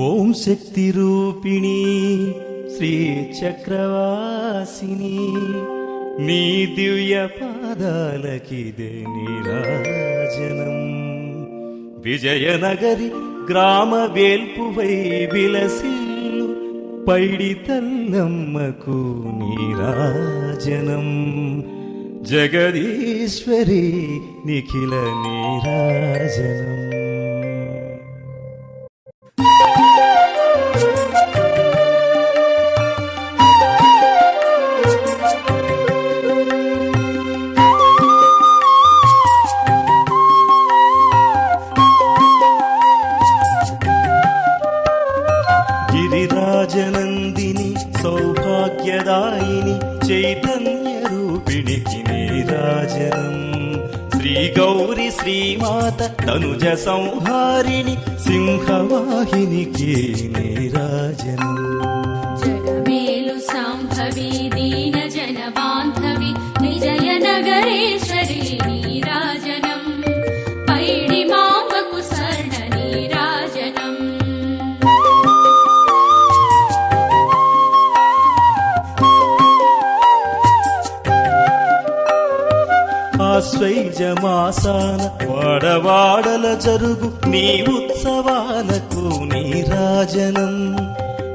ఓం శక్తి రూపిణి శ్రీ చక్రవాసిని నీ దివ్య పాదాలకిదే నీరాజనం. విజయనగరి గ్రామ వేల్పువై విలసిల్లు పైడి తల్లమ్మకు నీరాజనం. జగదీశ్వరి నిఖిల నీరాజనం. గిరిరాజనందిని సౌభాగ్యదాయిని చైతన్య రూపిణికి నీరాజనం. శ్రీ గౌరి శ్రీమాత తనుజ సంహారిణి సింహవాహినికి నీరాజనం. జగమేలు సాంభవి దీన జన బాంధవి విజయనగరేశ్వరి నీరాజనం. పైడి మాంబకు స్వర్ణ నీరాజనం. ఆశ్వైజమాసాన వాడవాడల జరుగు నీ ఉత్సవాలకు నీరాజనం.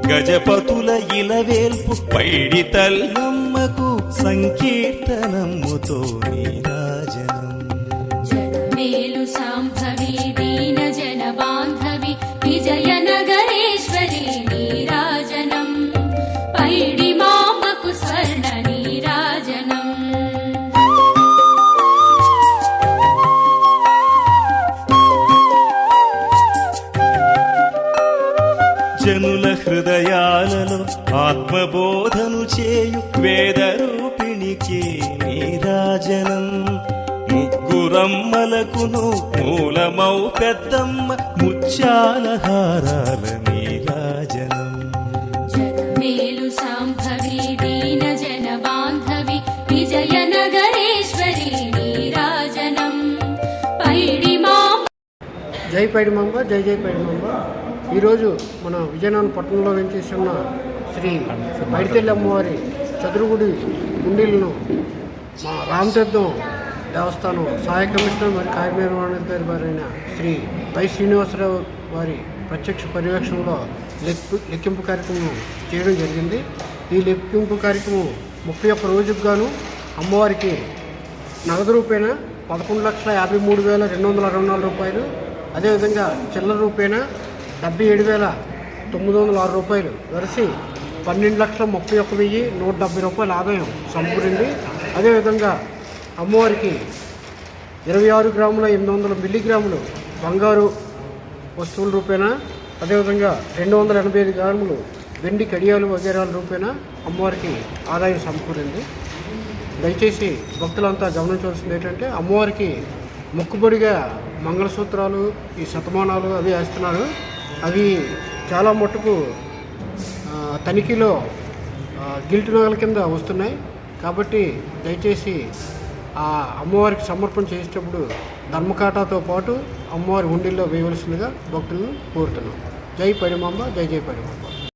గజపతుల ఇలవేల్పు పైడి తల్లమ్మకు సంకీర్తనముతో నీరాజనం. జగమేలు సాంభవి దీన జన బాంధవి విజయనగరేశ్వరి నీరాజనం. పైడి మాంబకు స్వర్ణ నీరాజనం. జనుల హృదయాలలో ఆత్మబోధను చేయు వేదరూపిణికి నీరాజనం. ముగ్గురమ్మలకును మూలమౌ పెద్దమ్మ ముత్యాల హారాల నీరాజనం. జగమేలు సాంభవి దీన జన బాంధవి విజయనగరేశ్వరి నీరాజనం. పైడి మాంబ. జై పైడిమాంబ, జై జై పైడిమాంబ. ఈరోజు మన విజయనగరం పట్టణంలో వెంచేస్తున్న శ్రీ పైడితల్లి అమ్మవారి చతురుగుడి కుండీలను మా రామతీర్థం దేవస్థానం సహాయ కమిషనర్ మరియు కార్యనిర్వహణాధికారి వారైన శ్రీ వై శ్రీనివాసరావు వారి ప్రత్యక్ష పర్యవేక్షణలో లెక్కింపు కార్యక్రమం చేయడం జరిగింది. ఈ లెక్కింపు కార్యక్రమం 31 రోజుకు గాను అమ్మవారికి నగదు రూపేణ 11,53,224 రూపాయలు, అదేవిధంగా చిల్లర రూపేణ 77,906 రూపాయలు వరసి 12,31,170 రూపాయల ఆదాయం సమకూరింది. అదేవిధంగా అమ్మవారికి 26 గ్రాముల 800 మిల్లీగ్రాములు బంగారు వస్తువుల రూపేణ, అదేవిధంగా 285 గ్రాములు వెండి కడియాలు వగేరాల రూపేణ అమ్మవారికి ఆదాయం సమకూరింది. దయచేసి భక్తులంతా గమనించవలసింది ఏంటంటే అమ్మవారికి మొక్కుబడిగా మంగళసూత్రాలు, ఈ శతమానాలు అవి వేస్తున్నారు. అవి చాలా మట్టుకు తనిఖీలో గిల్ట్ నగల కింద వస్తున్నాయి. కాబట్టి దయచేసి ఆ అమ్మవారికి సమర్పణ చేసేటప్పుడు ధర్మకాటాతో పాటు అమ్మవారి హుండీల్లో వేయవలసిందిగా భక్తులను కోరుతున్నాం. జై పైడిమాంబ, జై జై పైడిమాంబ.